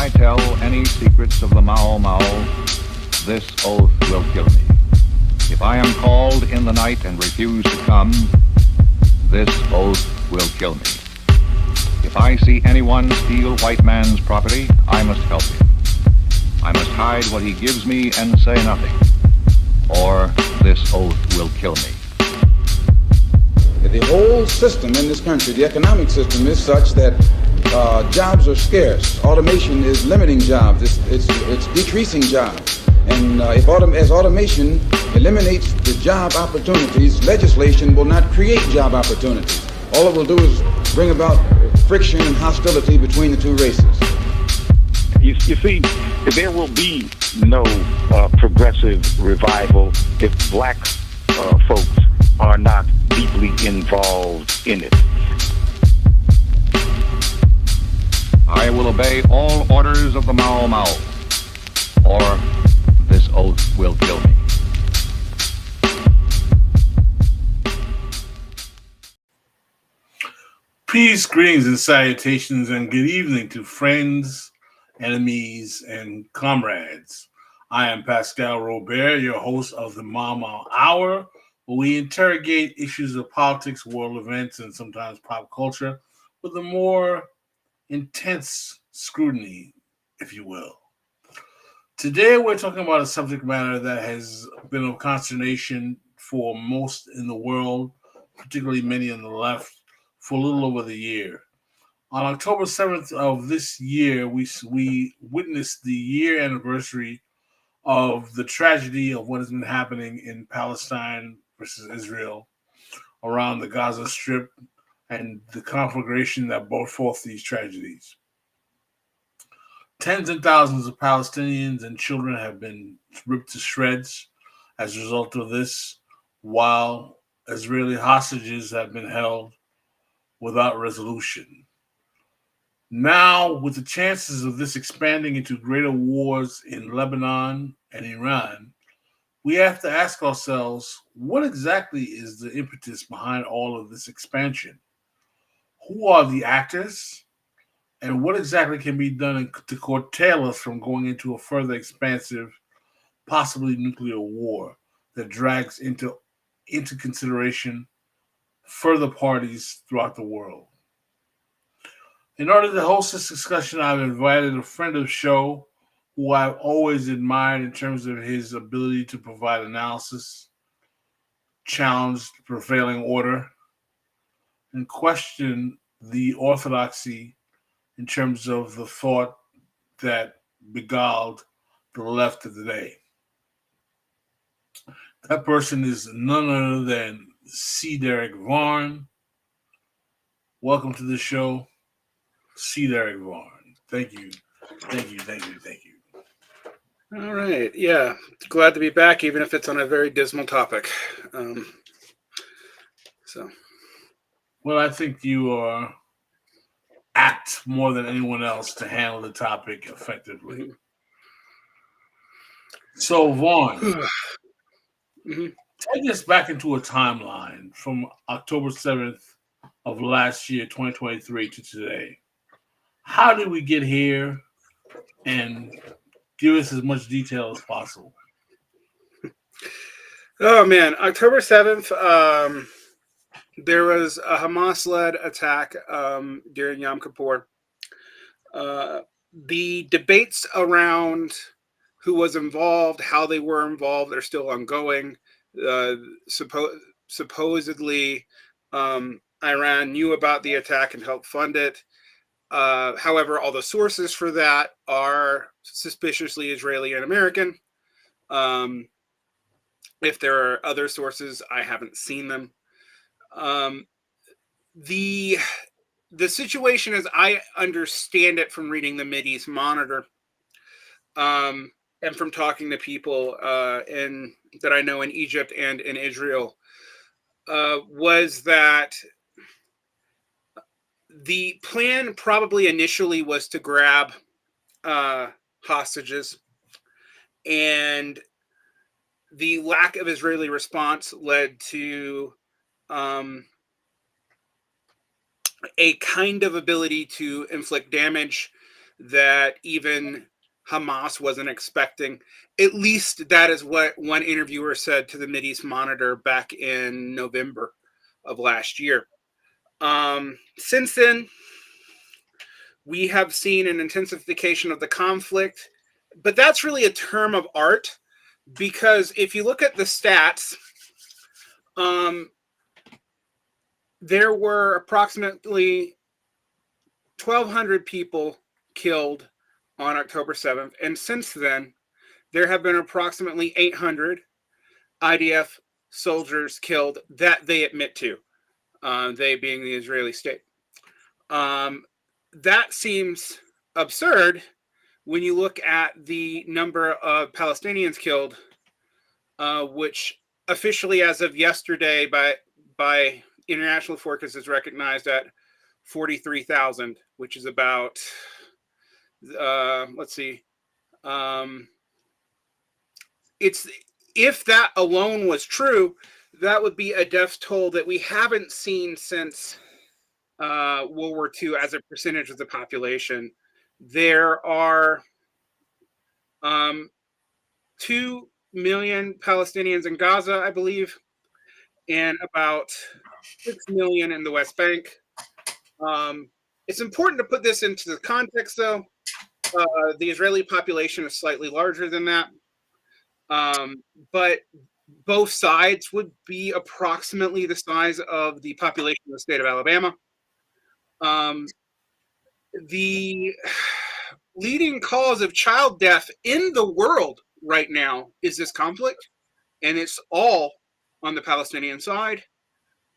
I tell any secrets of the Mao Mao, this oath will kill me. If I am called in the night and refuse to come, this oath will kill me. If I see anyone steal white man's property, I must help him. I must hide what he gives me and say nothing, or this oath will kill me. The whole system in this country, the economic system, is such that jobs are scarce. Automation is limiting jobs. It's decreasing jobs. And as automation eliminates the job opportunities, legislation will not create job opportunities. All it will do is bring about friction and hostility between the two races. You see, there will be no progressive revival if black folks are not deeply involved in it. I will obey all orders of the Mao Mao, or this oath will kill me. Peace, greetings, and salutations, and good evening to friends, enemies, and comrades. I am Pascal Robert, your host of the Mama Hour, where we interrogate issues of politics, world events, and sometimes pop culture with a more intense scrutiny, if you will. Today, we're talking about a subject matter that has been of consternation for most in the world, particularly many on the left, for a little over the year. On October 7th of this year, we witnessed the year anniversary of the tragedy of what has been happening in Palestine versus Israel around the Gaza Strip and the conflagration that brought forth these tragedies. Tens and thousands of Palestinians and children have been ripped to shreds as a result of this, while Israeli hostages have been held without resolution. Now, with the chances of this expanding into greater wars in Lebanon and Iran, we have to ask ourselves, what exactly is the impetus behind all of this expansion? Who are the actors? And what exactly can be done to curtail us from going into a further expansive, possibly nuclear war that drags into consideration further parties throughout the world? In order to host this discussion, I've invited a friend of the show who I've always admired in terms of his ability to provide analysis, challenge the prevailing order, and question the orthodoxy in terms of the thought that beguiled the left of the day. That person is none other than C. Derick Varn. Welcome to the show, C. Derick Varn. Thank you. All right. Yeah. Glad to be back, even if it's on a very dismal topic. Well, I think you are apt more than anyone else to handle the topic effectively. Mm-hmm. So, Vaughn, take us back into a timeline from October 7th of last year, 2023, to today. How did we get here? And give us as much detail as possible. Oh, man. October 7th, there was a Hamas-led attack during Yom Kippur. The debates around who was involved, how they were involved, are still ongoing. Supposedly, Iran knew about the attack and helped fund it. However, all the sources for that are suspiciously Israeli and American. If there are other sources, I haven't seen them. The situation, as I understand it from reading the Mideast Monitor, and from talking to people that I know in Egypt and in Israel, was that the plan probably initially was to grab hostages, and the lack of Israeli response led to a kind of ability to inflict damage that even Hamas wasn't expecting. At least that is what one interviewer said to the Mideast Monitor back in November of last year. Since then, we have seen an intensification of the conflict, but that's really a term of art, because if you look at the stats, there were approximately 1,200 people killed on October 7th, and since then, there have been approximately 800 IDF soldiers killed that they admit to, they being the Israeli state. That seems absurd when you look at the number of Palestinians killed, which officially, as of yesterday, by international forecasts, is recognized at 43,000, which is about, let's see, it's, if that alone was true, that would be a death toll that we haven't seen since World War II as a percentage of the population. There are 2 million Palestinians in Gaza, I believe, and about 6 million in the West Bank. It's important to put this into the context, though. The Israeli population is slightly larger than that. But both sides would be approximately the size of the population of the state of Alabama. The leading cause of child death in the world right now is this conflict, and it's all on the Palestinian side.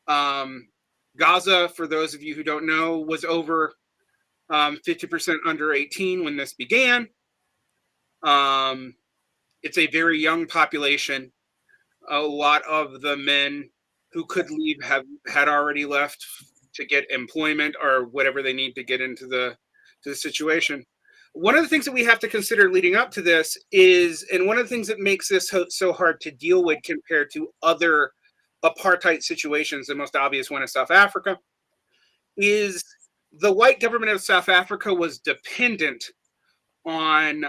Gaza, for those of you who don't know, was over 50% under 18 when this began. It's a very young population. A lot of the men who could leave had already left to get employment or whatever they need to get into the situation. One of the things that we have to consider leading up to this is, and one of the things that makes this so hard to deal with compared to other apartheid situations, the most obvious one is South Africa, is the white government of South Africa was dependent on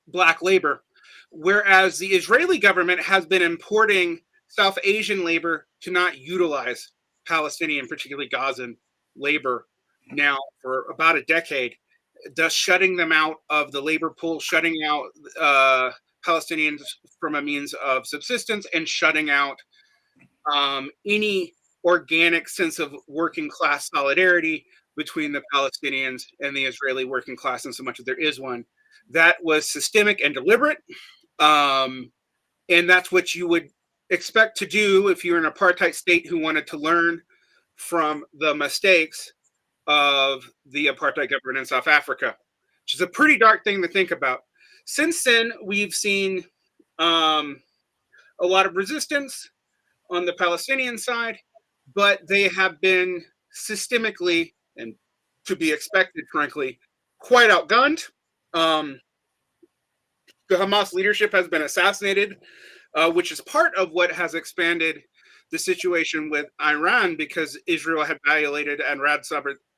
black labor, whereas the Israeli government has been importing South Asian labor to not utilize Palestinian, particularly Gazan labor now for about a decade, thus shutting them out of the labor pool, shutting out Palestinians from a means of subsistence, and shutting out any organic sense of working class solidarity between the Palestinians and the Israeli working class, in so much that there is one. That was systemic and deliberate. And that's what you would expect to do if you're an apartheid state who wanted to learn from the mistakes of the apartheid government in South Africa, which is a pretty dark thing to think about. Since then, we've seen a lot of resistance on the Palestinian side, but they have been systemically, and to be expected, frankly, quite outgunned. The Hamas leadership has been assassinated, which is part of what has expanded the situation with Iran, because Israel had violated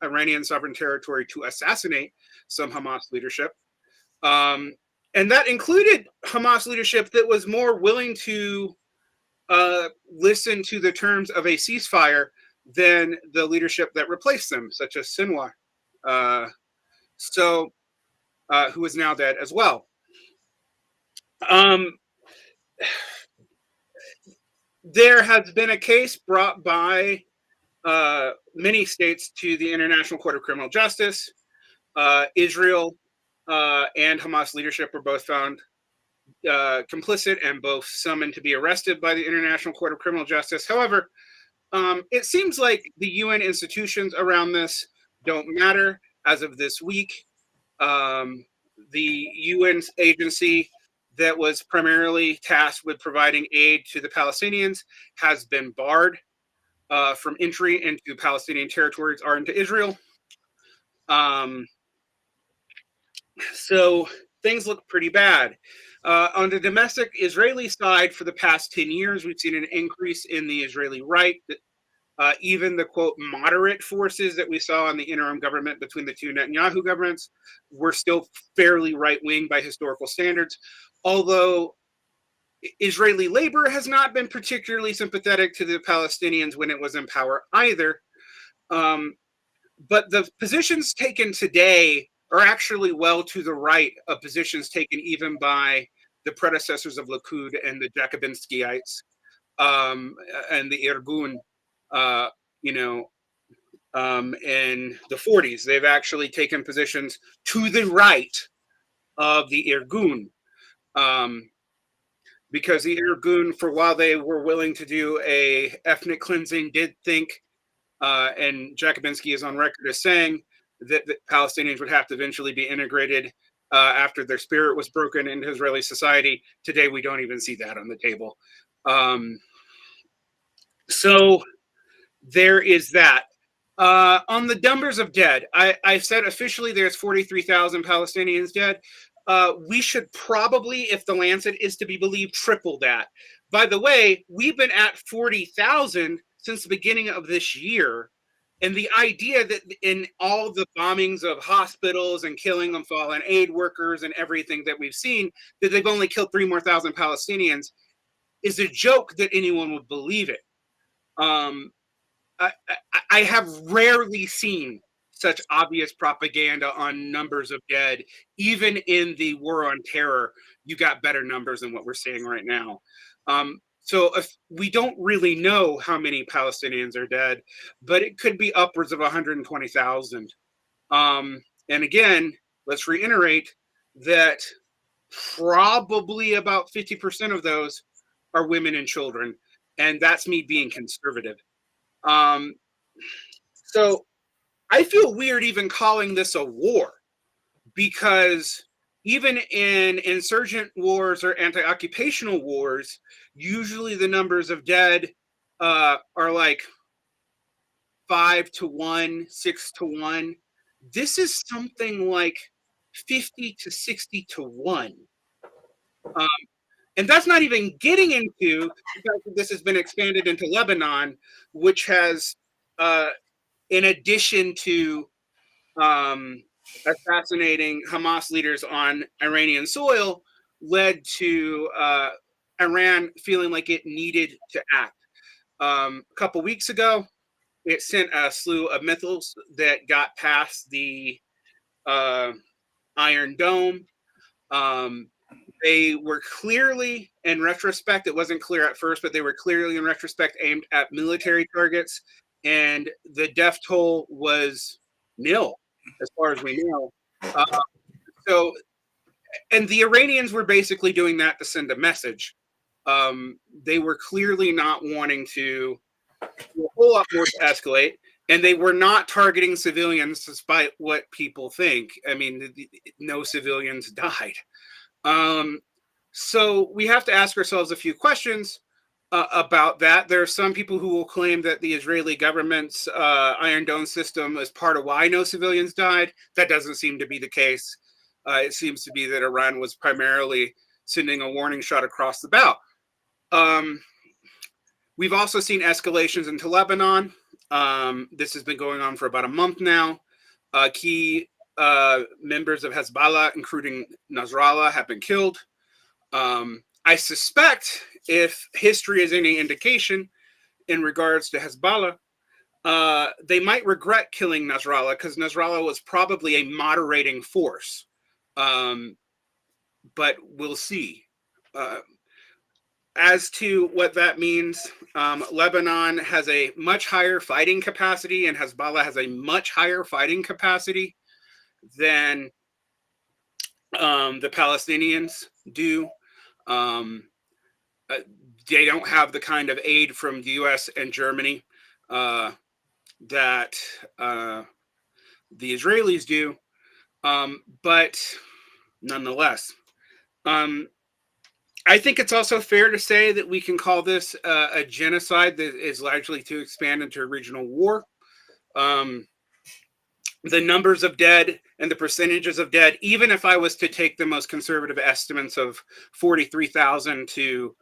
Iranian sovereign territory to assassinate some Hamas leadership. And that included Hamas leadership that was more willing to listen to the terms of a ceasefire than the leadership that replaced them, such as Sinwar, who is now dead as well. There has been a case brought by many states to the International Court of Criminal Justice. Israel and Hamas leadership were both found complicit and both summoned to be arrested by the International Court of Criminal Justice. However, it seems like the UN institutions around this don't matter. As of this week, the UN agency that was primarily tasked with providing aid to the Palestinians has been barred from entry into Palestinian territories or into Israel. So things look pretty bad. On the domestic Israeli side, for the past 10 years, we've seen an increase in the Israeli right Even the, quote, moderate forces that we saw in the interim government between the two Netanyahu governments were still fairly right-wing by historical standards, although Israeli labor has not been particularly sympathetic to the Palestinians when it was in power either. But the positions taken today are actually well to the right of positions taken even by the predecessors of Likud and the Jacobinskyites and the Irgun, in the 40s. They've actually taken positions to the right of the Irgun. Because the Irgun, for while they were willing to do a ethnic cleansing, did think, and Jacobinsky is on record as saying, that Palestinians would have to eventually be integrated after their spirit was broken into Israeli society. Today, we don't even see that on the table. So there is that. On the numbers of dead, I said officially there's 43,000 Palestinians dead. We should probably, if the Lancet is to be believed, triple that. By the way, we've been at 40,000 since the beginning of this year. And the idea that in all the bombings of hospitals and killing of fallen aid workers and everything that we've seen, that they've only killed 3,000 more Palestinians is a joke that anyone would believe it. I have rarely seen such obvious propaganda on numbers of dead. Even in the war on terror, you got better numbers than what we're seeing right now. So if we don't really know how many Palestinians are dead, but it could be upwards of 120,000. And again, let's reiterate that probably about 50% of those are women and children. And that's me being conservative. So I feel weird even calling this a war, because even in insurgent wars or anti-occupational wars, usually the numbers of dead are like 5 to 1, 6 to 1. This is something like 50 to 60 to 1. And that's not even getting into the fact that this has been expanded into Lebanon, which has, in addition to assassinating Hamas leaders on Iranian soil, led to Iran feeling like it needed to act. A couple weeks ago, it sent a slew of missiles that got past the Iron Dome. They were clearly, in retrospect, it wasn't clear at first, but they were clearly in retrospect aimed at military targets, and the death toll was nil, as far as we know. So, and the Iranians were basically doing that to send a message. They were clearly not wanting to do a whole lot more to escalate, and they were not targeting civilians, despite what people think. I mean, no civilians died. So we have to ask ourselves a few questions about that. There are some people who will claim that the Israeli government's Iron Dome system is part of why no civilians died. That doesn't seem to be the case. It seems to be that Iran was primarily sending a warning shot across the bow. We've also seen escalations into Lebanon. This has been going on for about a month now. Key members of Hezbollah, including Nasrallah, have been killed. I suspect, if history is any indication in regards to Hezbollah, they might regret killing Nasrallah, because Nasrallah was probably a moderating force. But we'll see. As to what that means, Lebanon has a much higher fighting capacity, and Hezbollah has a much higher fighting capacity than the Palestinians do. They don't have the kind of aid from the US and Germany that the Israelis do. But nonetheless, I think it's also fair to say that we can call this a genocide that is largely to expand into a regional war. The numbers of dead and the percentages of dead, even if I was to take the most conservative estimates of 43,000 to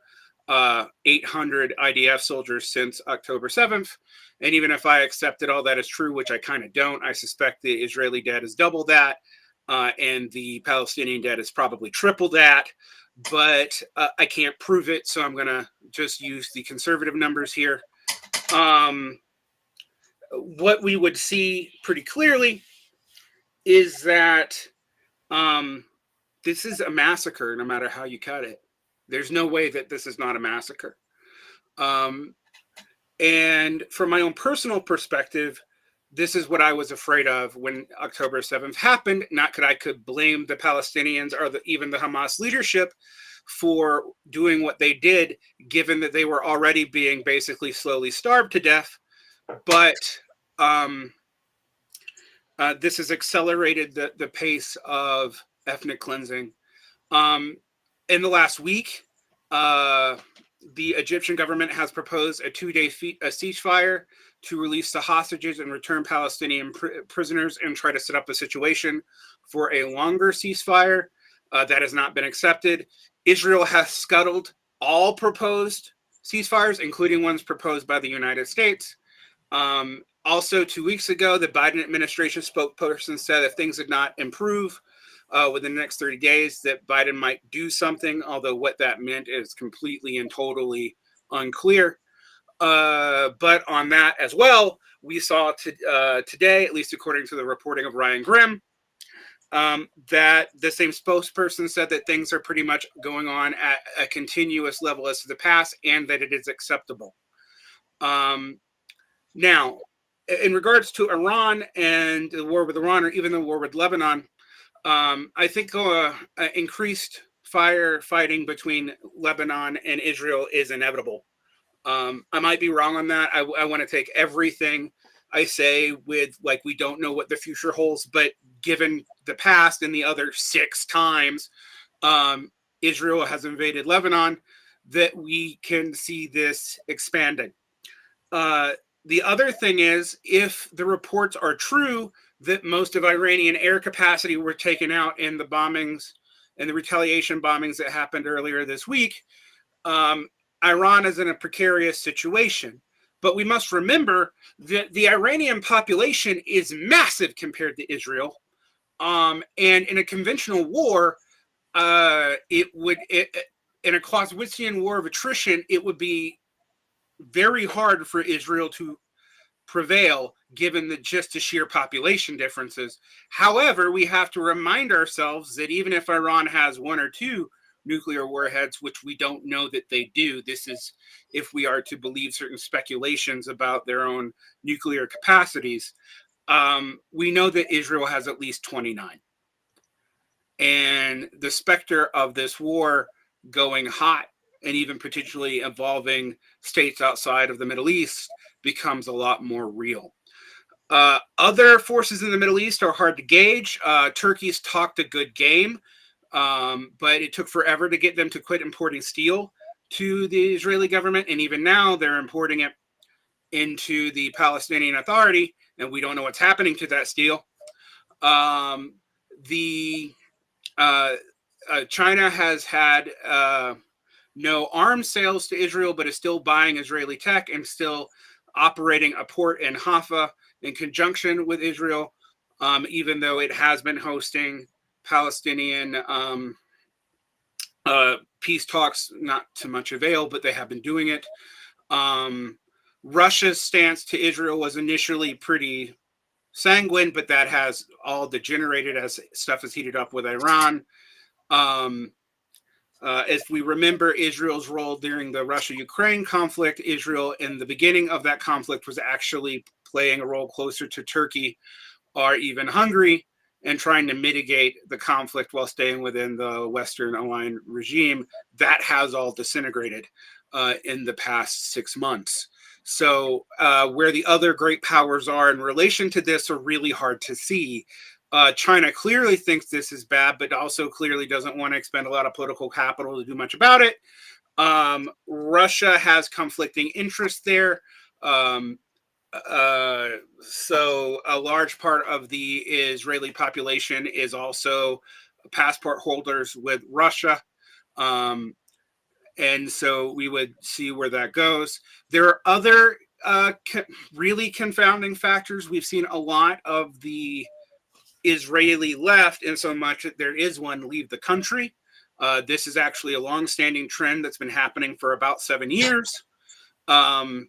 800 IDF soldiers since October 7th. And even if I accepted all that is true, which I kind of don't, I suspect the Israeli dead is double that. And the Palestinian dead is probably triple that. But I can't prove it, so I'm going to just use the conservative numbers here. What we would see pretty clearly is that this is a massacre, no matter how you cut it. There's no way that this is not a massacre. And from my own personal perspective, this is what I was afraid of when October 7th happened. Not that I could blame the Palestinians or even the Hamas leadership for doing what they did, given that they were already being basically slowly starved to death. But this has accelerated the pace of ethnic cleansing. In the last week, the Egyptian government has proposed a 2-day ceasefire to release the hostages and return Palestinian prisoners and try to set up a situation for a longer ceasefire. That has not been accepted. Israel has scuttled all proposed ceasefires, including ones proposed by the United States. Also, 2 weeks ago, the Biden administration spokesperson said if things did not improve within the next 30 days, that Biden might do something, although what that meant is completely and totally unclear. But on that as well, we saw today, at least according to the reporting of Ryan Grimm, that the same spokesperson said that things are pretty much going on at a continuous level as to the past and that it is acceptable. Now, in regards to Iran and the war with Iran, or even the war with Lebanon, I think increased firefighting between Lebanon and Israel is inevitable. I might be wrong on that. I want to take everything I say with, like, we don't know what the future holds, but given the past and the other 6 times Israel has invaded Lebanon, that we can see this expanding. The other thing is, if the reports are true that most of Iranian air capacity were taken out in the bombings and the retaliation bombings that happened earlier this week, Iran is in a precarious situation. But we must remember that the Iranian population is massive compared to Israel. And in a conventional war, in a Clausewitzian war of attrition, it would be very hard for Israel to prevail given just the sheer population differences. However, we have to remind ourselves that even if Iran has 1 or 2 nuclear warheads, which we don't know that they do, this is if we are to believe certain speculations about their own nuclear capacities, we know that Israel has at least 29. And the specter of this war going hot and even potentially involving states outside of the Middle East becomes a lot more real. Other forces in the Middle East are hard to gauge. Turkey's talked a good game, but it took forever to get them to quit importing steel to the Israeli government. And even now they're importing it into the Palestinian Authority, and we don't know what's happening to that steel. China has had no arms sales to Israel, but is still buying Israeli tech and still operating a port in Haifa in conjunction with Israel, even though it has been hosting Palestinian peace talks, not to much avail, but they have been doing it. Russia's stance to Israel was initially pretty sanguine, but that has all degenerated as stuff is heated up with Iran. If we remember Israel's role during the Russia-Ukraine conflict, Israel in the beginning of that conflict was actually playing a role closer to Turkey or even Hungary and trying to mitigate the conflict while staying within the Western aligned regime. That has all disintegrated in the past 6 months. So where the other great powers are in relation to this are really hard to see. China clearly thinks this is bad, but also clearly doesn't want to expend a lot of political capital to do much about it. Russia has conflicting interests there. So a large part of the Israeli population is also passport holders with Russia. And so we would see where that goes. There are other really confounding factors. We've seen a lot of the Israeli left, in so much that there is one leave the country. This is actually a long-standing trend that's been happening for about 7 years. The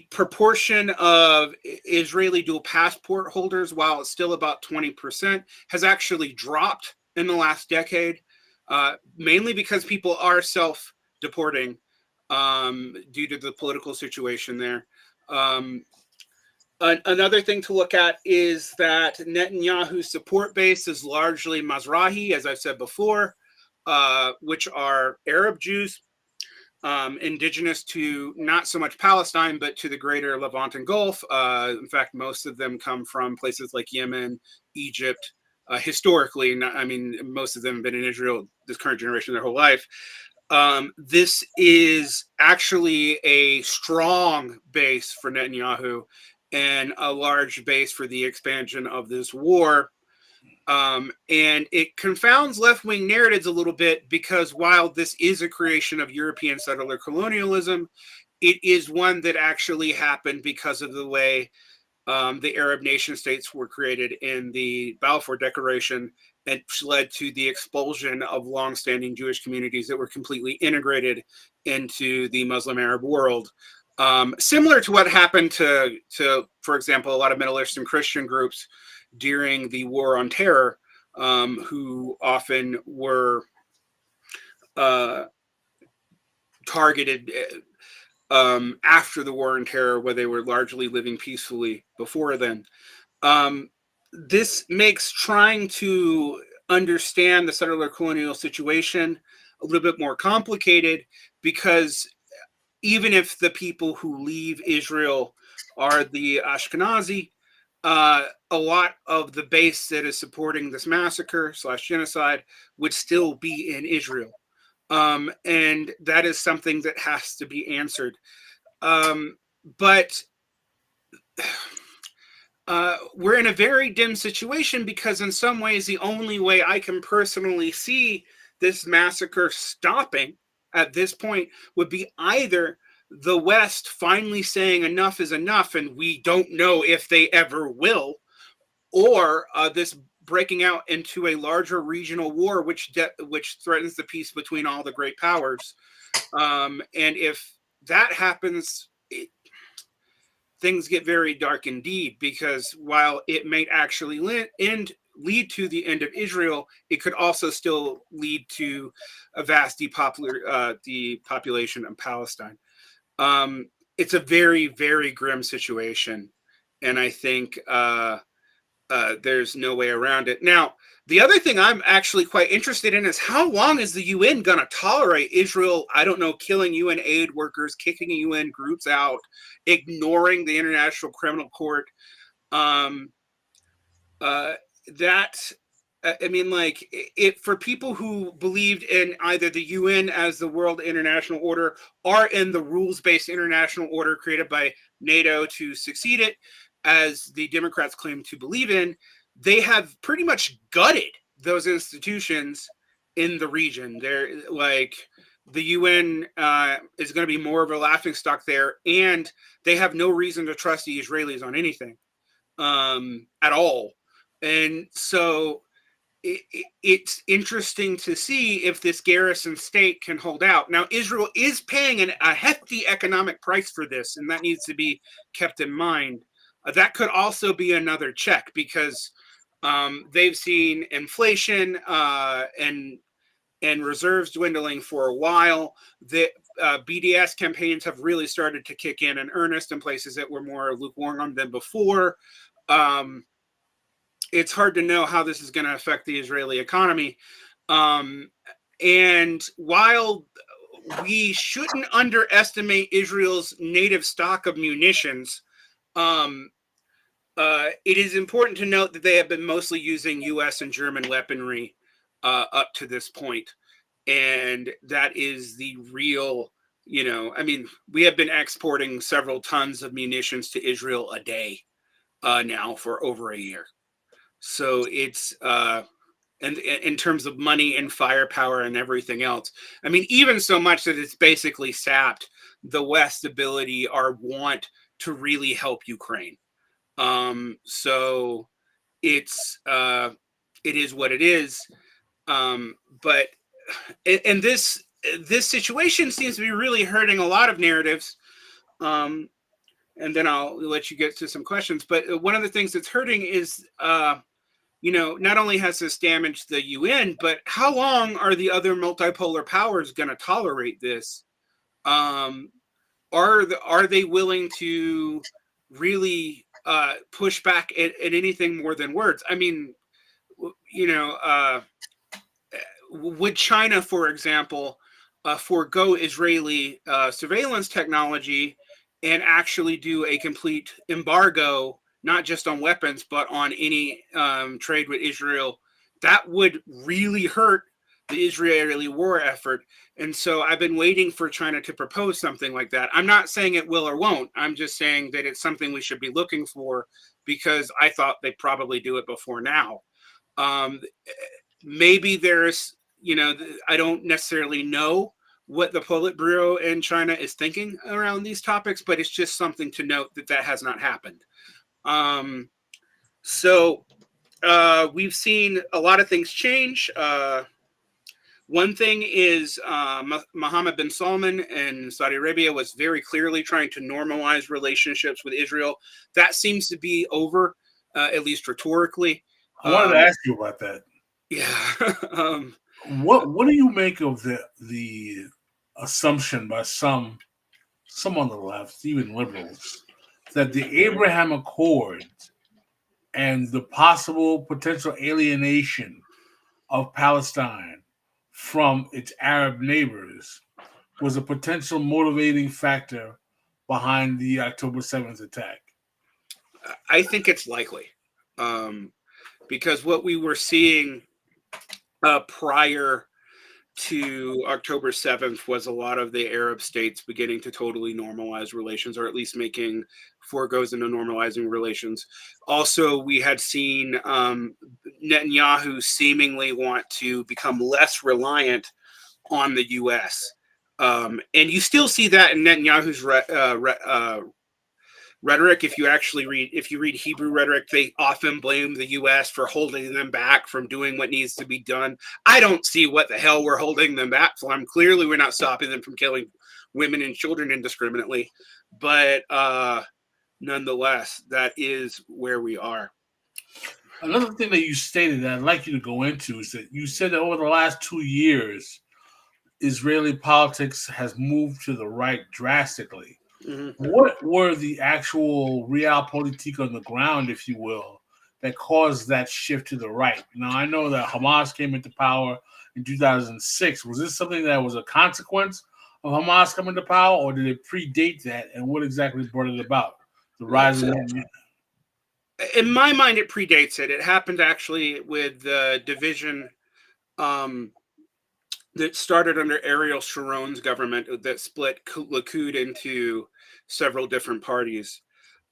proportion of Israeli dual passport holders, while it's still about 20%, has actually dropped in the last decade, mainly because people are self-deporting due to the political situation there. Another thing to look at is that Netanyahu's support base is largely Mizrahi, as I've said before, which are Arab Jews, indigenous to not so much Palestine, but to the greater Levant and Gulf. In fact, most of them come from places like Yemen, Egypt. Historically, most of them have been in Israel, this current generation, their whole life. This is actually a strong base for Netanyahu and a large base for the expansion of this war. And it confounds left-wing narratives a little bit, because while this is a creation of European settler colonialism, it is one that actually happened because of the way the Arab nation states were created in the Balfour Declaration, and led to the expulsion of long-standing Jewish communities that were completely integrated into the Muslim Arab world. Similar to what happened to, for example, a lot of Middle Eastern Christian groups during the War on Terror, who often were targeted after the War on Terror, where they were largely living peacefully before then. This makes trying to understand the settler colonial situation a little bit more complicated, because even if the people who leave Israel are the Ashkenazi, a lot of the base that is supporting this massacre / genocide would still be in Israel. And that is something that has to be answered. But we're in a very dim situation, because in some ways, the only way I can personally see this massacre stopping at this point would be either the West finally saying enough is enough, and we don't know if they ever will, or this breaking out into a larger regional war, which threatens the peace between all the great powers. And if that happens, things get very dark indeed, because while it may actually lead to the end of Israel, it could also still lead to a vast depopulation of Palestine. It's a very, very grim situation, and I think there's no way around it. Now, the other thing I'm actually quite interested in is, how long is the UN going to tolerate Israel, killing UN aid workers, kicking UN groups out, ignoring the International Criminal Court? For people who believed in either the UN as the world international order, or in the rules-based international order created by NATO to succeed it, as the Democrats claim to believe in, they have pretty much gutted those institutions in the region. They're like, the UN is going to be more of a laughingstock there, and they have no reason to trust the Israelis on anything at all. And so it's interesting to see if this garrison state can hold out. Now, Israel is paying a hefty economic price for this, and that needs to be kept in mind. That could also be another check, because they've seen inflation and reserves dwindling for a while. The BDS campaigns have really started to kick in earnest in places that were more lukewarm than before. It's hard to know how this is going to affect the Israeli economy. And while we shouldn't underestimate Israel's native stock of munitions, it is important to note that they have been mostly using U.S. and German weaponry up to this point. And that is the real, we have been exporting several tons of munitions to Israel a day now for over a year. So it's and in terms of money and firepower and everything else. I mean, even so much that it's basically sapped the West's ability or want to really help Ukraine. So it's it is what it is. But and this situation seems to be really hurting a lot of narratives. And then I'll let you get to some questions. But one of the things that's hurting is, not only has this damaged the UN, but how long are the other multipolar powers going to tolerate this? Are they willing to really push back at anything more than words? I mean, would China, for example, forego Israeli surveillance technology and actually do a complete embargo, not just on weapons, but on any trade with Israel? That would really hurt the Israeli war effort. And so I've been waiting for China to propose something like that. I'm not saying it will or won't. I'm just saying that it's something we should be looking for, because I thought they'd probably do it before now. Maybe there's, I don't necessarily know what the Politburo in China is thinking around these topics, but it's just something to note that has not happened. So we've seen a lot of things change. One thing is Mohammed bin Salman in Saudi Arabia was very clearly trying to normalize relationships with Israel. That seems to be over, at least rhetorically. I wanted to ask you about that. Yeah. What do you make of the assumption by some on the left, even liberals, that the Abraham Accords and the possible potential alienation of Palestine from its Arab neighbors was a potential motivating factor behind the October 7th attack? I think it's likely, because what we were seeing prior to October 7th was a lot of the Arab states beginning to totally normalize relations, or at least making foregoes into normalizing relations. Also, we had seen Netanyahu seemingly want to become less reliant on the U.S. And you still see that in Netanyahu's rhetoric. If you read Hebrew rhetoric, they often blame the U.S. for holding them back from doing what needs to be done. I don't see what the hell we're holding them back from. Clearly, we're not stopping them from killing women and children indiscriminately. But nonetheless, that is where we are. Another thing that you stated that I'd like you to go into is that you said that over the last 2 years, Israeli politics has moved to the right drastically. Mm-hmm. What were the actual realpolitik on the ground, if you will, that caused that shift to the right? Now, I know that Hamas came into power in 2006. Was this something that was a consequence of Hamas coming to power, or did it predate that? And what exactly brought it about? The rise of in my mind, it predates it. It happened actually with the division that started under Ariel Sharon's government that split Likud into several different parties.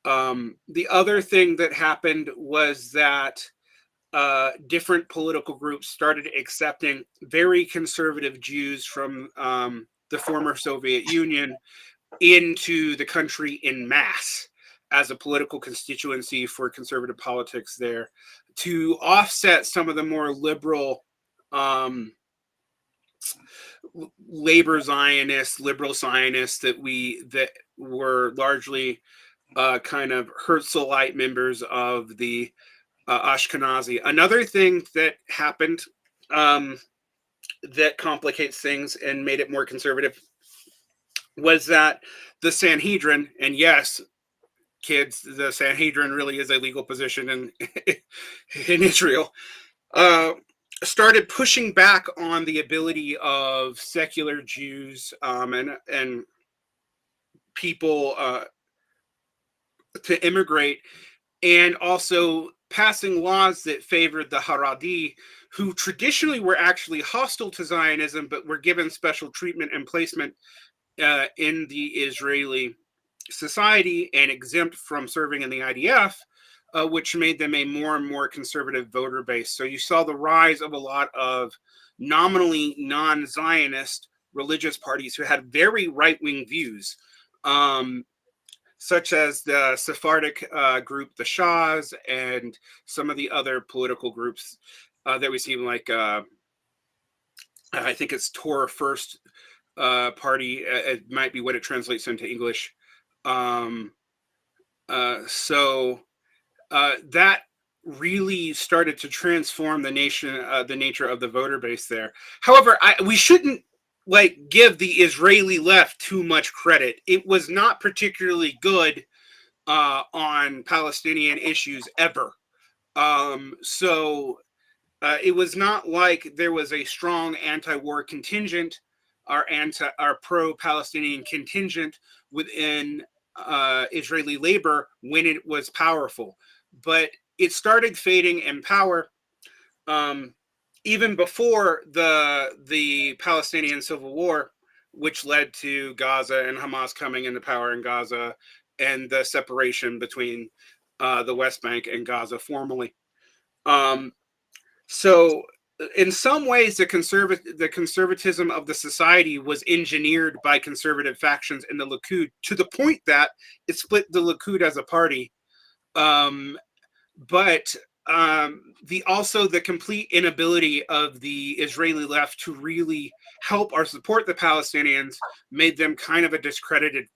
The other thing that happened was that different political groups started accepting very conservative Jews from the former Soviet Union into the country en masse as a political constituency for conservative politics there, to offset some of the more liberal labor Zionists, liberal Zionists that were largely kind of Herzlite members of the Ashkenazi. Another thing that happened that complicates things and made it more conservative was that the Sanhedrin, and yes, kids, the Sanhedrin really is a legal position in Israel, started pushing back on the ability of secular Jews and people to immigrate, and also passing laws that favored the Haredi, who traditionally were actually hostile to Zionism, but were given special treatment and placement in the Israeli society and exempt from serving in the IDF which made them a more and more conservative voter base. So you saw the rise of a lot of nominally non-Zionist religious parties who had very right-wing views, such as the Sephardic group, the Shahs, and some of the other political groups that we see, like I think it's Torah First Party. It might be what it translates into English. So that really started to transform the nation, the nature of the voter base there. However, we shouldn't give the Israeli left too much credit. It was not particularly good on Palestinian issues ever. So it was not like there was a strong anti-war contingent or pro-Palestinian contingent within Israeli labor when it was powerful. But it started fading in power even before the Palestinian Civil War, which led to Gaza and Hamas coming into power in Gaza and the separation between the West Bank and Gaza formally. So in some ways, the conservatism of the society was engineered by conservative factions in the Likud to the point that it split the Likud as a party. But the complete inability of the Israeli left to really help or support the Palestinians made them kind of a discredited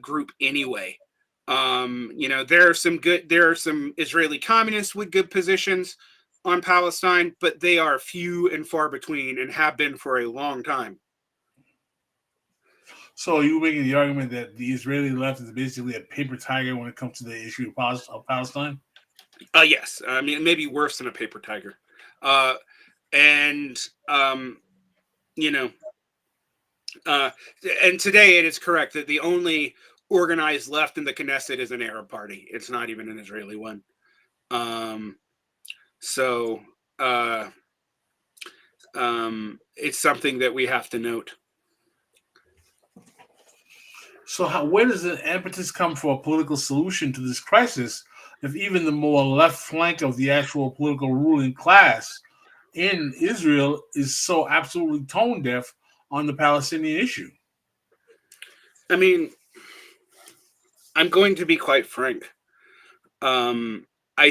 group anyway. There are some Israeli communists with good positions on Palestine, but they are few and far between and have been for a long time. So are you making the argument that the Israeli left is basically a paper tiger when it comes to the issue of Palestine? Yes. I mean, maybe worse than a paper tiger. And today it is correct that the only organized left in the Knesset is an Arab party. It's not even an Israeli one. So it's something that we have to note. So where does the impetus come for a political solution to this crisis if even the more left flank of the actual political ruling class in Israel is so absolutely tone deaf on the Palestinian issue? I mean, I'm going to be quite frank. I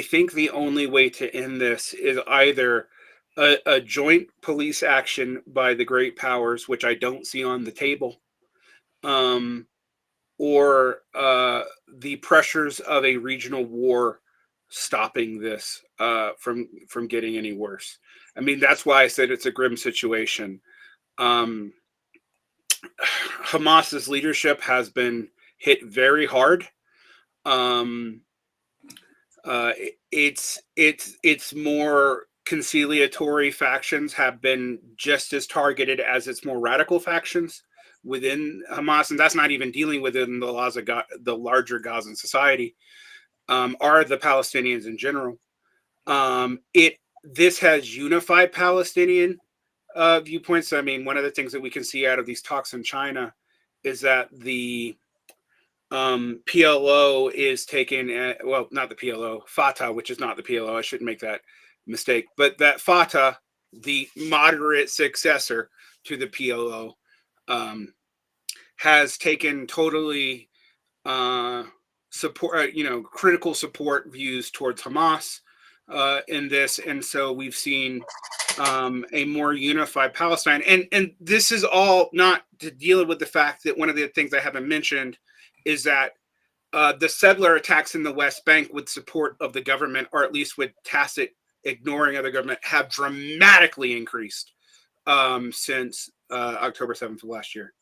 think the only way to end this is either a joint police action by the great powers, which I don't see on the table, or the pressures of a regional war stopping this from getting any worse. I mean, that's why I said it's a grim situation. Hamas's leadership has been hit very hard. It's more conciliatory factions have been just as targeted as its more radical factions within Hamas, and that's not even dealing within the larger Gazan society, are the Palestinians in general. This has unified Palestinian viewpoints. I mean, one of the things that we can see out of these talks in China is that the PLO is taken, not the PLO, Fatah, which is not the PLO. I shouldn't make that mistake, but that Fatah, the moderate successor to the PLO, has taken totally critical support views towards Hamas in this, and so we've seen a more unified Palestine, and this is all not to deal with the fact that one of the things I haven't mentioned is that the settler attacks in the West Bank with support of the government, or at least with tacit ignoring of the government, have dramatically increased since October 7th of last year.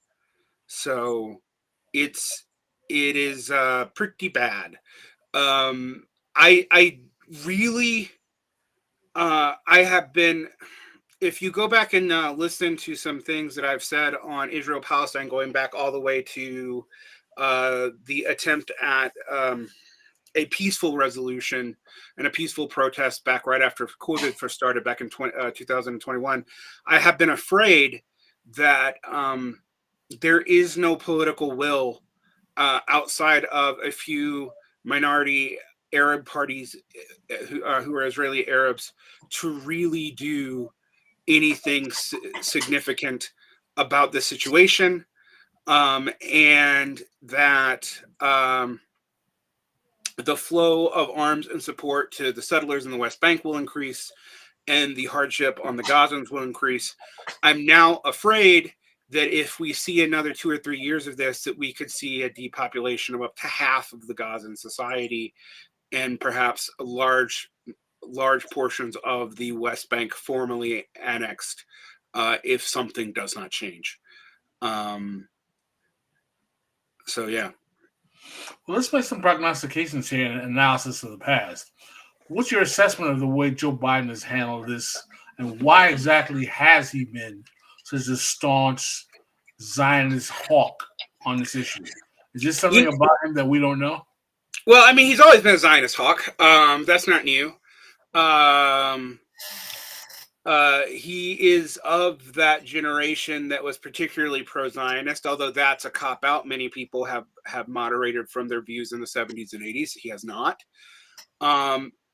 So it is pretty bad. I really I have been, if you go back and listen to some things that I've said on Israel Palestine, going back all the way to the attempt at a peaceful resolution and a peaceful protest back right after COVID first started back in 2021, I have been afraid that there is no political will outside of a few minority Arab parties who are Israeli Arabs to really do anything significant about the situation, and that the flow of arms and support to the settlers in the West Bank will increase, and the hardship on the Gazans will increase. I'm now afraid that if we see another 2 or 3 years of this, that we could see a depopulation of up to half of the Gazan society, and perhaps large portions of the West Bank formally annexed, if something does not change. So yeah. Well, let's make some prognostications here and analysis of the past. What's your assessment of the way Joe Biden has handled this, and why exactly has he been such a staunch Zionist hawk on this issue? Is there something about him that we don't know? Well, I mean, he's always been a Zionist hawk. That's not new. He is of that generation that was particularly pro-Zionist, although that's a cop-out. Many people have moderated from their views in the 70s and 80s. He has not.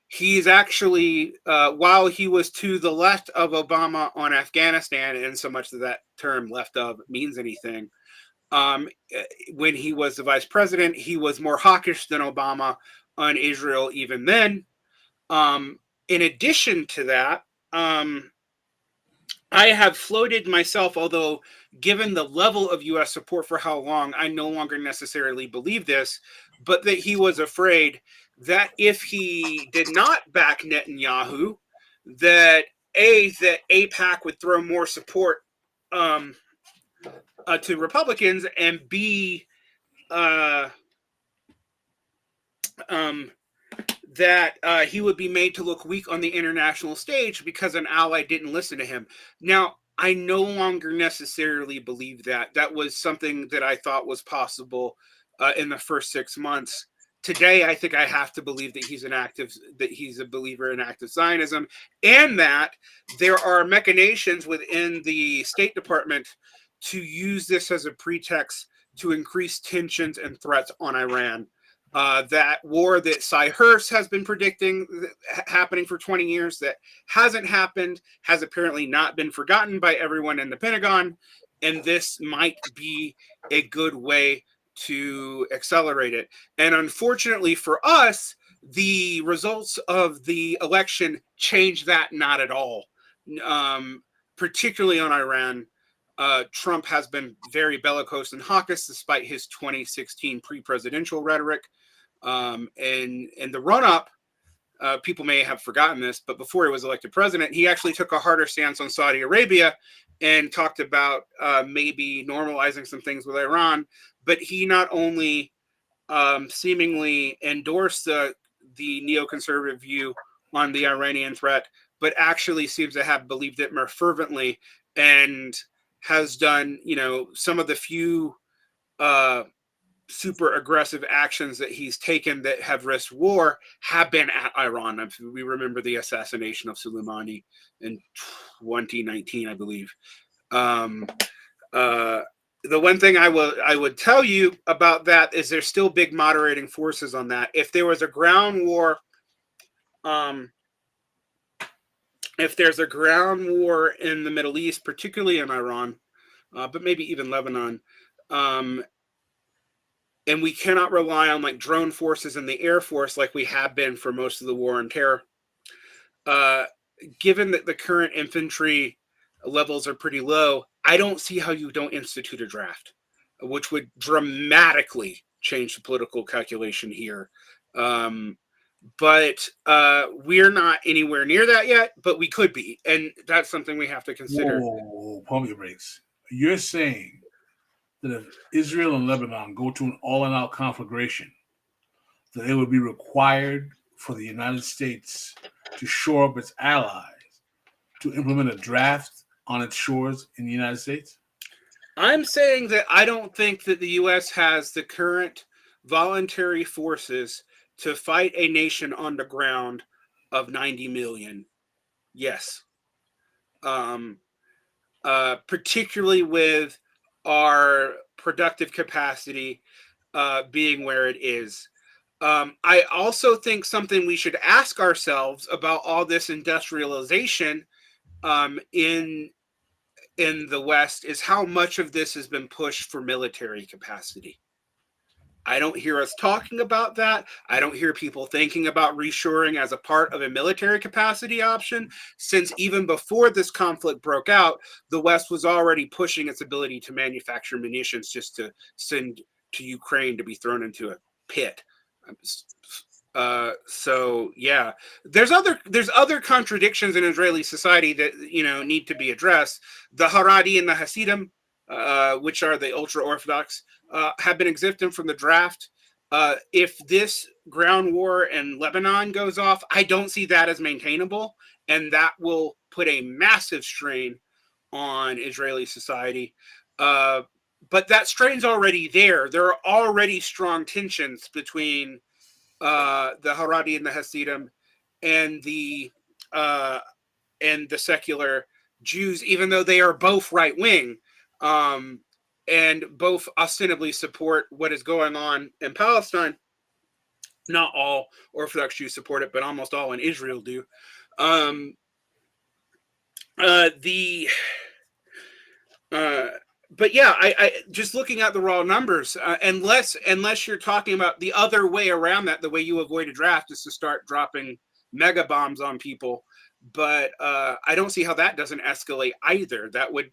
He's actually, while he was to the left of Obama on Afghanistan, and so much that term left of means anything, when he was the vice president, he was more hawkish than Obama on Israel even then. In addition to that, I have floated myself, although given the level of U.S. support for how long, I no longer necessarily believe this, but that he was afraid that if he did not back Netanyahu, that AIPAC would throw more support to Republicans, and B, that he would be made to look weak on the international stage because an ally didn't listen to him. Now, I no longer necessarily believe that. That was something that I thought was possible in the first 6 months. Today, I think I have to believe that he's a believer in active Zionism, and that there are machinations within the State Department to use this as a pretext to increase tensions and threats on Iran. That war that Cy Hurst has been predicting happening for 20 years that hasn't happened, has apparently not been forgotten by everyone in the Pentagon, and this might be a good way to accelerate it. And unfortunately for us, the results of the election changed that not at all, particularly on Iran. Trump has been very bellicose and hawkish despite his 2016 pre-presidential rhetoric. And the run-up, people may have forgotten this, but before he was elected president, he actually took a harder stance on Saudi Arabia and talked about maybe normalizing some things with Iran. But he not only seemingly endorsed the neoconservative view on the Iranian threat, but actually seems to have believed it more fervently, and has done, some of the few super aggressive actions that he's taken that have risked war have been at Iran. We remember the assassination of Soleimani in 2019, I believe. The one thing I would tell you about that is there's still big moderating forces on that. If there was a ground war, if there's a ground war in the Middle East, particularly in Iran, but maybe even Lebanon, and we cannot rely on like drone forces and the Air Force like we have been for most of the war on terror. Given that the current infantry levels are pretty low, I don't see how you don't institute a draft, which would dramatically change the political calculation here. But we're not anywhere near that yet, but we could be. And that's something we have to consider. Whoa, pump your brakes. You're saying that if Israel and Lebanon go to an all-out conflagration, that it would be required for the United States to shore up its allies to implement a draft on its shores in the United States? I'm saying that I don't think that the U.S. has the current voluntary forces to fight a nation on the ground of 90 million. Yes. Particularly with our productive capacity being where it is. I also think something we should ask ourselves about all this industrialization in the West is how much of this has been pushed for military capacity. I don't hear us talking about that. I don't hear people thinking about reshoring as a part of a military capacity option, since even before this conflict broke out, the West was already pushing its ability to manufacture munitions just to send to Ukraine to be thrown into a pit. So yeah, there's other contradictions in Israeli society that need to be addressed. The Haredi and the Hasidim, which are the ultra Orthodox, have been exempted from the draft. If this ground war in Lebanon goes off, I don't see that as maintainable, and that will put a massive strain on Israeli society. But that strain's already there. There are already strong tensions between the Haredi and the Hasidim and the secular Jews, even though they are both right wing. And both ostensibly support what is going on in Palestine. Not all Orthodox Jews support it, but almost all in Israel do. But yeah, I just looking at the raw numbers, unless you're talking about the other way around that, the way you avoid a draft is to start dropping mega bombs on people. But I don't see how that doesn't escalate either. That would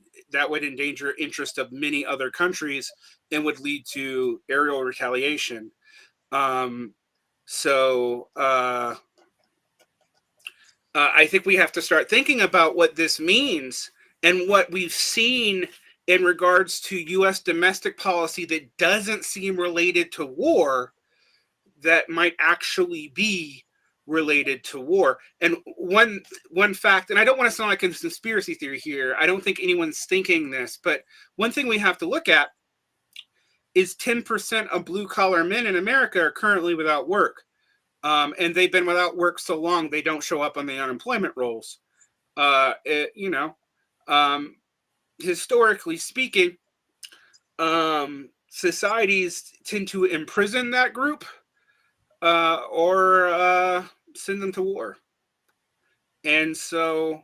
endanger interest of many other countries and would lead to aerial retaliation. So I think we have to start thinking about what this means and what we've seen in regards to U.S. domestic policy that doesn't seem related to war, that might actually be related to war. And one fact, and I don't want to sound like a conspiracy theory here, I don't think anyone's thinking this, but one thing we have to look at is 10% of blue-collar men in America are currently without work. And they've been without work so long they don't show up on the unemployment rolls. Historically speaking, societies tend to imprison that group or send them to war. And so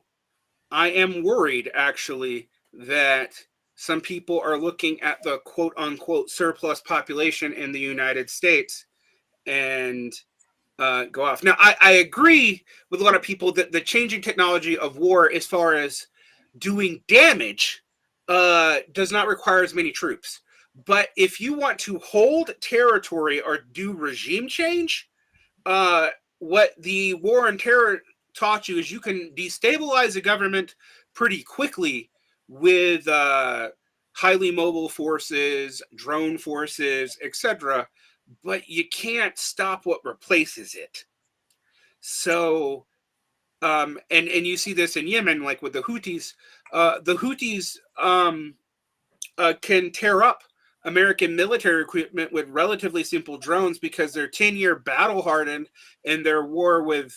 I am worried, actually, that some people are looking at the quote-unquote surplus population in the United States and go off. Now, I agree with a lot of people that the changing technology of war, as far as doing damage, does not require as many troops. But if you want to hold territory or do regime change, what the war on terror taught you is you can destabilize a government pretty quickly with highly mobile forces, drone forces, etc., but you can't stop what replaces it. So, and you see this in Yemen, like with the Houthis. The Houthis can tear up American military equipment with relatively simple drones because they're 10-year battle hardened in their war with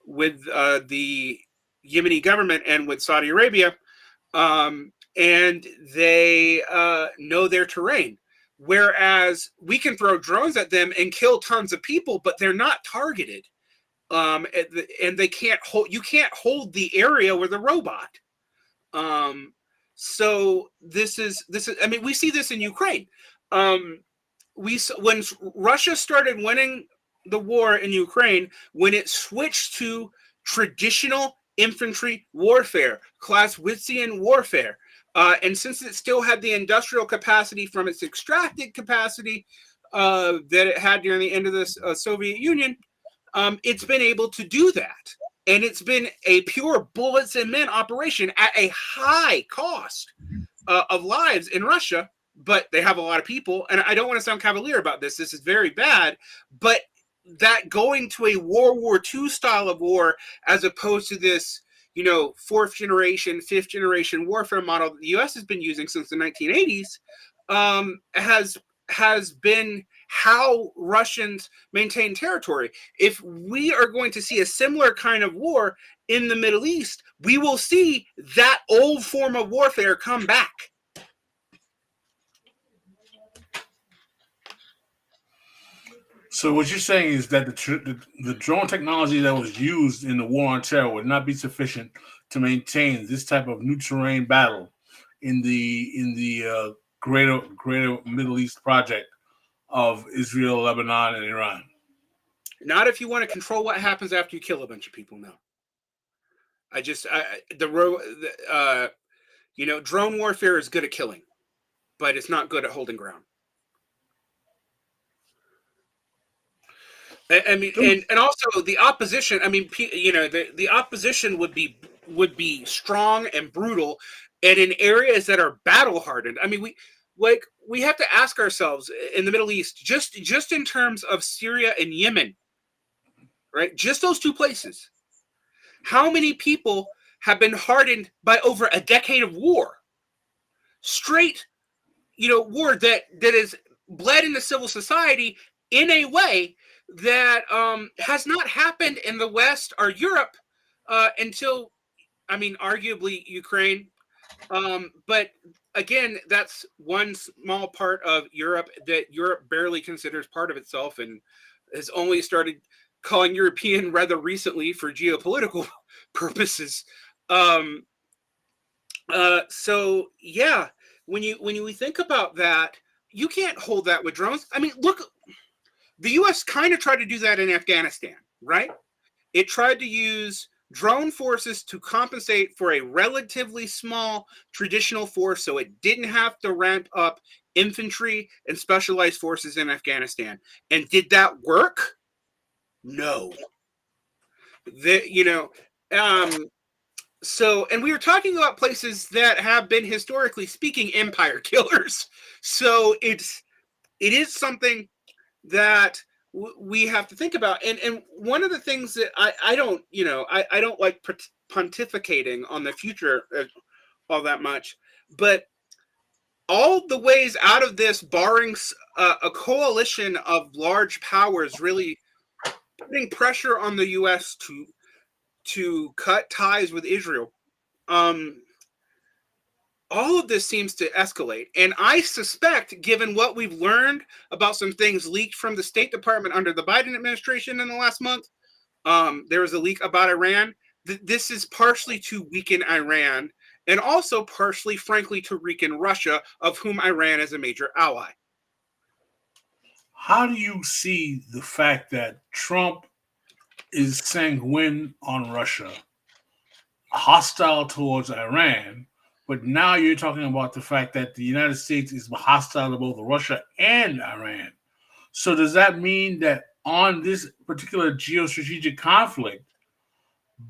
the Yemeni government and with Saudi Arabia, and they know their terrain. Whereas we can throw drones at them and kill tons of people, but they're not targeted, and they can't hold. You can't hold the area with a robot. So this is. I mean, we see this in Ukraine. When Russia started winning the war in Ukraine, when it switched to traditional infantry warfare, Clausewitzian warfare, and since it still had the industrial capacity from its extracted capacity that it had during the end of the Soviet Union, it's been able to do that. And it's been a pure bullets and men operation at a high cost of lives in Russia, but they have a lot of people. And I don't want to sound cavalier about this. This is very bad. But that going to a World War II style of war, as opposed to this, fourth generation, fifth generation warfare model that the U.S. has been using since the 1980s, has been how Russians maintain territory. If we are going to see a similar kind of war in the Middle East, we will see that old form of warfare come back. So what you're saying is that the drone technology that was used in the war on terror would not be sufficient to maintain this type of new terrain battle in the greater Middle East project of Israel, Lebanon, and Iran. Not if you want to control what happens after you kill a bunch of people. No, drone warfare is good at killing, but it's not good at holding ground. I mean, and also the opposition. I mean, the opposition would be strong and brutal, and in areas that are battle hardened. I mean, we have to ask ourselves in the Middle East, just in terms of Syria and Yemen, right? Just those two places. How many people have been hardened by over a decade of war? Straight, war that has bled into civil society in a way that has not happened in the West or Europe until, arguably Ukraine. But again, that's one small part of Europe that Europe barely considers part of itself and has only started calling European rather recently for geopolitical purposes. So yeah, when you think about that, you can't hold that with drones. I mean, look, the U.S. kind of tried to do that in Afghanistan, right? It tried to use drone forces to compensate for a relatively small traditional force so it didn't have to ramp up infantry and specialized forces in Afghanistan. And did that work? No. So, and we were talking about places that have been, historically speaking, empire killers. So it is something that we have to think about. And one of the things that I don't like pontificating on the future all that much, but all the ways out of this, barring a coalition of large powers really putting pressure on the U.S. to cut ties with Israel, all of this seems to escalate. And I suspect, given what we've learned about some things leaked from the State Department under the Biden administration in the last month, there was a leak about Iran. This is partially to weaken Iran and also partially, frankly, to weaken Russia, of whom Iran is a major ally. How do you see the fact that Trump is sanguine on Russia, hostile towards Iran, but now you're talking about the fact that the United States is hostile to both Russia and Iran? So does that mean that on this particular geostrategic conflict,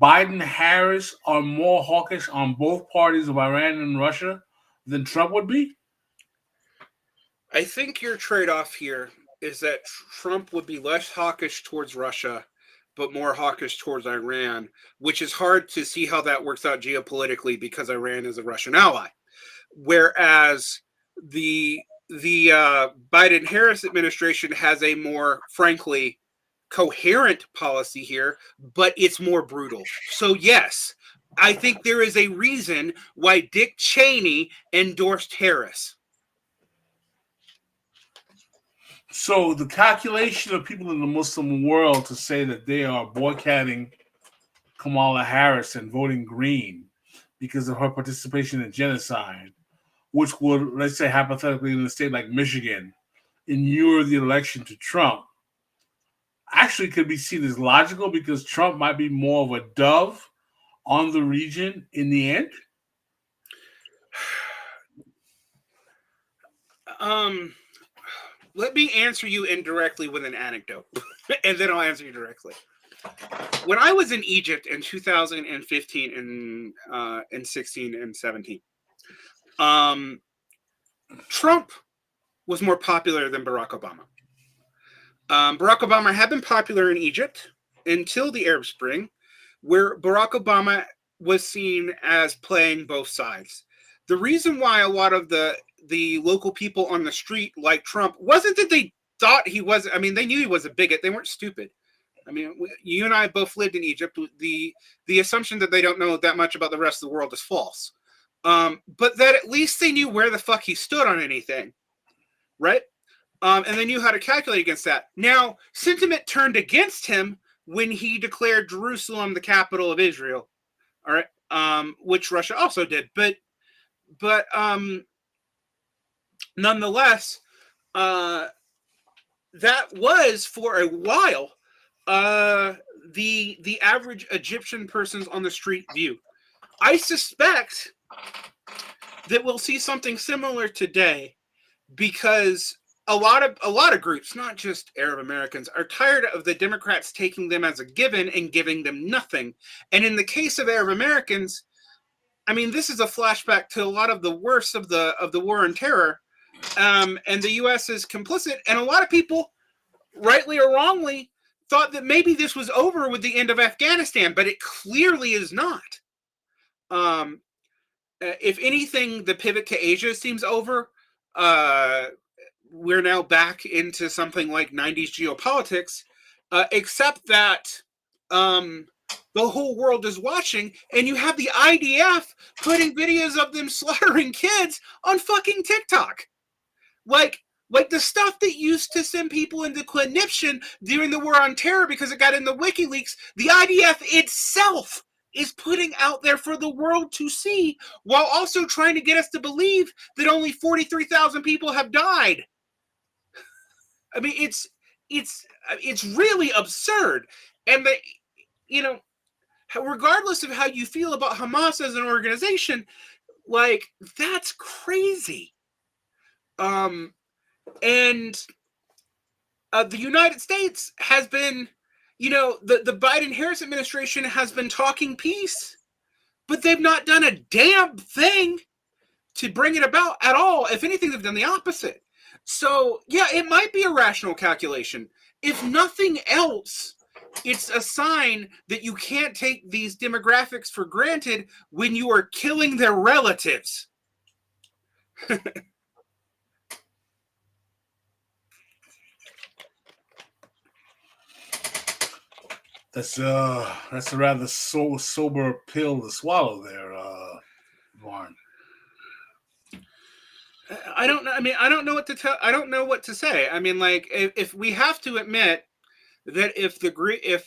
Biden and Harris are more hawkish on both parties of Iran and Russia than Trump would be? I think your trade-off here is that Trump would be less hawkish towards Russia, but more hawkish towards Iran, which is hard to see how that works out geopolitically because Iran is a Russian ally. Whereas the Biden-Harris administration has a more, frankly, coherent policy here, but it's more brutal. So yes, I think there is a reason why Dick Cheney endorsed Harris. So the calculation of people in the Muslim world to say that they are boycotting Kamala Harris and voting green because of her participation in genocide, which would, let's say hypothetically in a state like Michigan, inure the election to Trump, actually could be seen as logical because Trump might be more of a dove on the region in the end? Let me answer you indirectly with an anecdote, and then I'll answer you directly. When I was in Egypt in 2015 and 16 and 17, Trump was more popular than Barack Obama. Barack Obama had been popular in Egypt until the Arab Spring, where Barack Obama was seen as playing both sides. The reason why a lot of the local people on the street like Trump wasn't that they thought he was, they knew he was a bigot. They weren't stupid. You and I both lived in Egypt. The assumption that they don't know that much about the rest of the world is false. But that at least they knew where the fuck he stood on anything, right? and they knew how to calculate against that. Now, sentiment turned against him when he declared Jerusalem the capital of Israel, all right, which Russia also did. But nonetheless, that was for a while the average Egyptian person's on the street view. I suspect that we'll see something similar today, because a lot of groups, not just Arab Americans, are tired of the Democrats taking them as a given and giving them nothing. And in the case of Arab Americans, I mean, this is a flashback to a lot of the worst of the war on terror, and the U.S. is complicit. And a lot of people, rightly or wrongly, thought that maybe this was over with the end of Afghanistan, but it clearly is not. If anything, the pivot to Asia seems over. We're now back into something like 90s geopolitics, except that the whole world is watching, and you have the IDF putting videos of them slaughtering kids on fucking TikTok. Like the stuff that used to send people into conniption during the war on terror because it got in the WikiLeaks, the IDF itself is putting out there for the world to see, while also trying to get us to believe that only 43,000 people have died. I mean, it's really absurd. And regardless of how you feel about Hamas as an organization, like, that's crazy. And the United States has been, the Biden-Harris administration has been talking peace, but they've not done a damn thing to bring it about at all. If anything, they've done the opposite. So, yeah, it might be a rational calculation. If nothing else, it's a sign that you can't take these demographics for granted when you are killing their relatives. That's a rather sober pill to swallow there, Varn. I don't know. I mean, I don't know what to tell. I don't know what to say. I mean, like, if we have to admit that if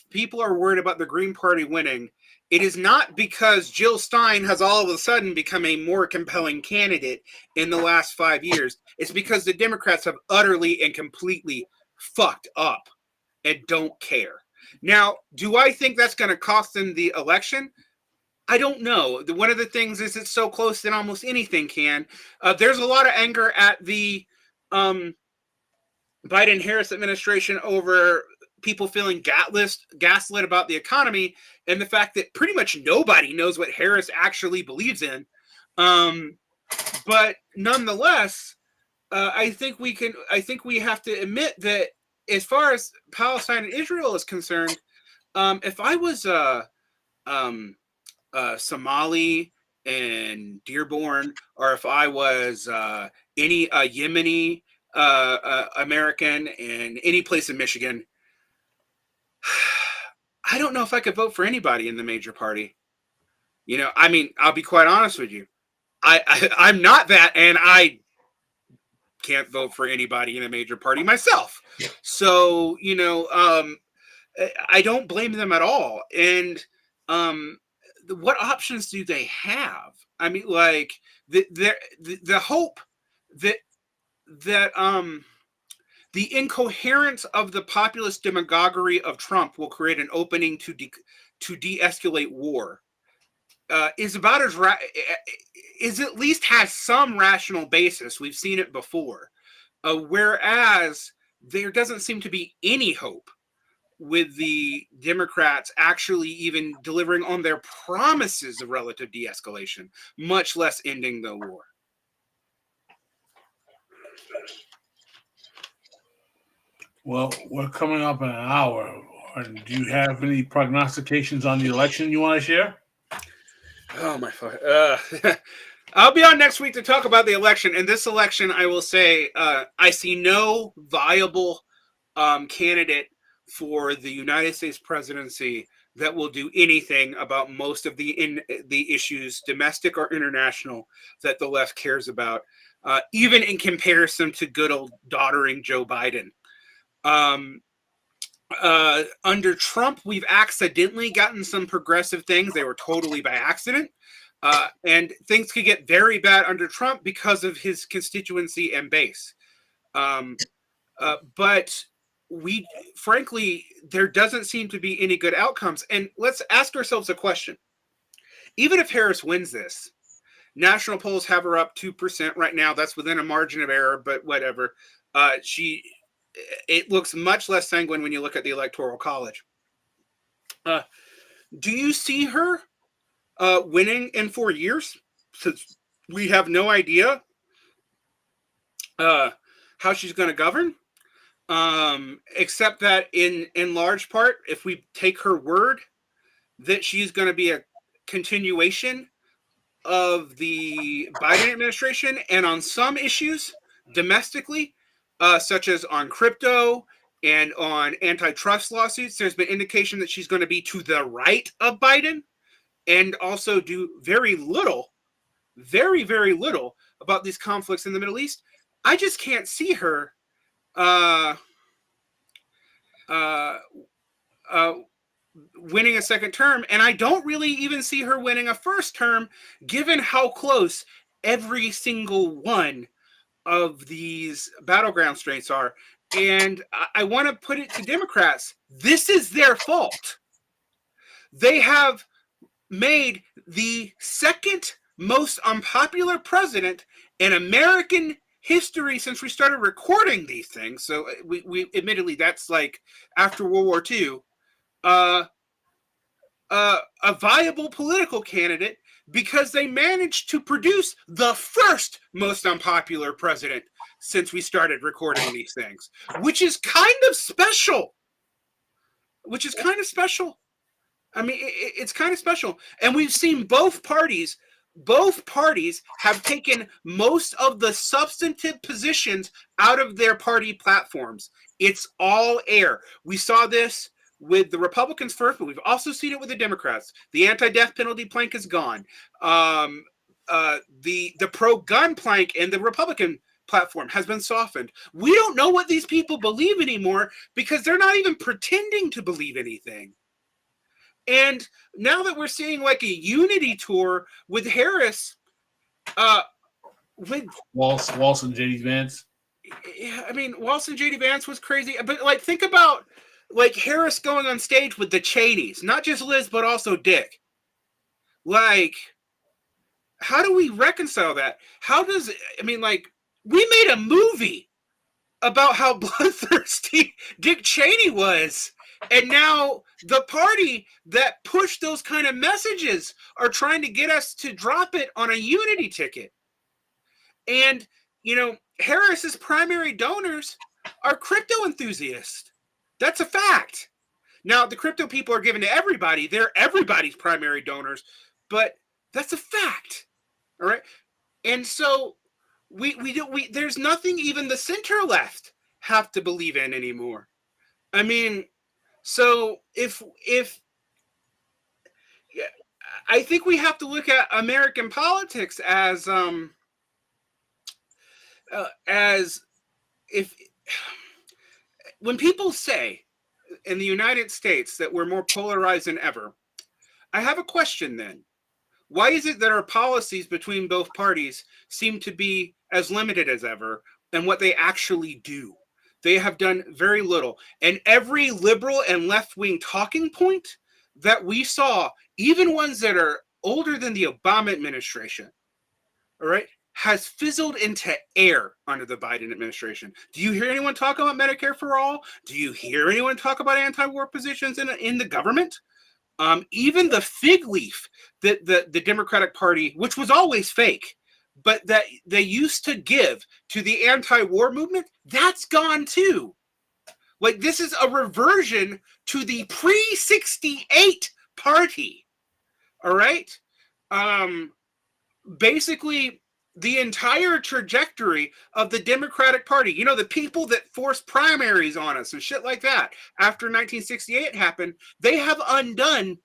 people are worried about the Green Party winning, it is not because Jill Stein has all of a sudden become a more compelling candidate in the last 5 years. It's because the Democrats have utterly and completely fucked up and don't care. Now, do I think that's going to cost them the election? I don't know. One of the things is it's so close that almost anything can. There's a lot of anger at the Biden-Harris administration over people feeling gaslit about the economy, and the fact that pretty much nobody knows what Harris actually believes in. But nonetheless, I think we have to admit that as far as Palestine and Israel is concerned, if I was Somali and Dearborn, or if I was any Yemeni American in any place in Michigan, I don't know if I could vote for anybody in the major party. I mean, I'll be quite honest with you. I'm not that, and I can't vote for anybody in a major party myself. So, I don't blame them at all. And what options do they have? I mean, like, the hope that the incoherence of the populist demagoguery of Trump will create an opening to de-escalate war is about is at least has some rational basis. We've seen it before, whereas there doesn't seem to be any hope with the Democrats actually even delivering on their promises of relative de-escalation, much less ending the war. Well, we're coming up in an hour. Do you have any prognostications on the election you want to share? Oh, my fuck. I'll be on next week to talk about the election. And this election, I will say, I see no viable candidate for the United States presidency that will do anything about most of the issues, domestic or international, that the left cares about. even in comparison to good old doddering Joe Biden. Under Trump, we've accidentally gotten some progressive things. They were totally by accident. And things could get very bad under Trump because of his constituency and base. But frankly, there doesn't seem to be any good outcomes. And let's ask ourselves a question. Even if Harris wins this, national polls have her up 2% right now. That's within a margin of error, but whatever. It looks much less sanguine when you look at the Electoral College. Do you see her winning in 4 years? Since we have no idea how she's going to govern, except that in large part, if we take her word that she's going to be a continuation of the Biden administration, and on some issues domestically, such as on crypto and on antitrust lawsuits, there's been indication that she's going to be to the right of Biden and also do very little, very, very little about these conflicts in the Middle East. I just can't see her winning a second term, and I don't really even see her winning a first term, given how close every single one of these battleground states are. And I want to put it to Democrats, this is their fault. They have made the second most unpopular president in American history since we started recording these things. So we admittedly, that's like after World War II, a viable political candidate, because they managed to produce the first most unpopular president since we started recording these things, which is kind of special. I mean, it's kind of special. And we've seen both parties have taken most of the substantive positions out of their party platforms. It's all air. We saw this with the Republicans first, but we've also seen it with the Democrats. The anti-death penalty plank is gone. The pro-gun plank in the Republican platform has been softened. We don't know what these people believe anymore because they're not even pretending to believe anything. And now that we're seeing like a unity tour with Harris, with Walsh and JD Vance. Yeah, I mean, Walsh and JD Vance was crazy, but like think about like Harris going on stage with the Cheneys, not just Liz, but also Dick. Like, how do we reconcile that? We made a movie about how bloodthirsty Dick Cheney was. And now the party that pushed those kind of messages are trying to get us to drop it on a unity ticket. And, Harris's primary donors are crypto enthusiasts. That's a fact. Now, the crypto people are given to everybody. They're everybody's primary donors, but that's a fact. All right. And so there's nothing even the center left have to believe in anymore. I mean, so I think we have to look at American politics as if when people say in the United States that we're more polarized than ever, I have a question then. Why is it that our policies between both parties seem to be as limited as ever and what they actually do? They have done very little. And every liberal and left-wing talking point that we saw, even ones that are older than the Obama administration, all right, has fizzled into air under the Biden administration. Do you hear anyone talk about Medicare for all? Do you hear anyone talk about anti-war positions in the government? Even the fig leaf that the Democratic Party, which was always fake, but that they used to give to the anti-war movement, that's gone too. Like, this is a reversion to the pre-68 party. All right? Basically, the entire trajectory of the Democratic Party, the people that forced primaries on us and shit like that after 1968 happened, they have undone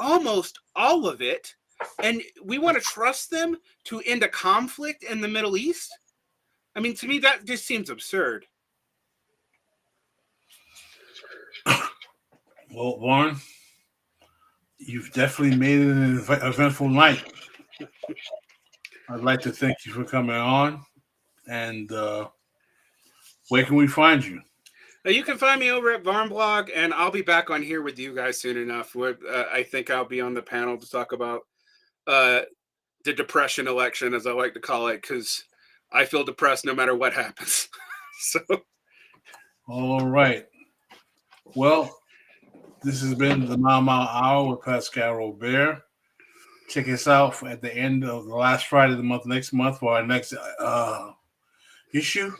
almost all of it. And we want to trust them to end a conflict in the Middle East? I mean, to me, that just seems absurd. Well, Warren, you've definitely made it an eventful night. I'd like to thank you for coming on. And where can we find you? You can find me over at Varn Blog, and I'll be back on here with you guys soon enough. I think I'll be on the panel to talk about the depression election, as I like to call it, because I feel depressed no matter what happens. So, all right. Well, this has been the Mile Mile Hour with Pascal Robert. Check us out at the end of the last Friday of the month, next month, for our next issue.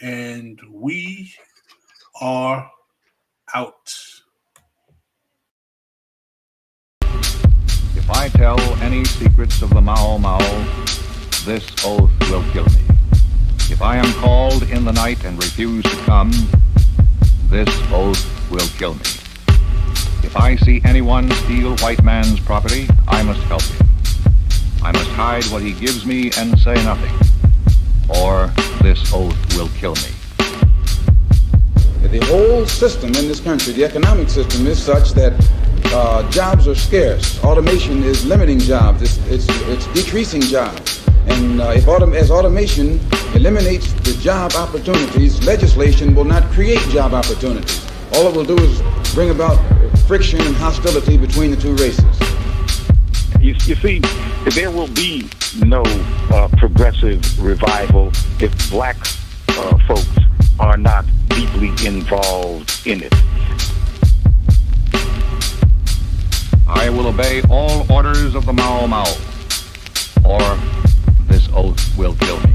And we are out. If I tell any secrets of the Mao Mao, this oath will kill me. If I am called in the night and refuse to come, this oath will kill me. If I see anyone steal white man's property, I must help him. I must hide what he gives me and say nothing, or this oath will kill me. The whole system in this country, the economic system, is such that jobs are scarce. Automation is limiting jobs. It's decreasing jobs. And as automation eliminates the job opportunities, legislation will not create job opportunities. All it will do is bring about friction and hostility between the two races. You see, there will be no progressive revival if black folks are not deeply involved in it. I will obey all orders of the Mao Mao, or this oath will kill me.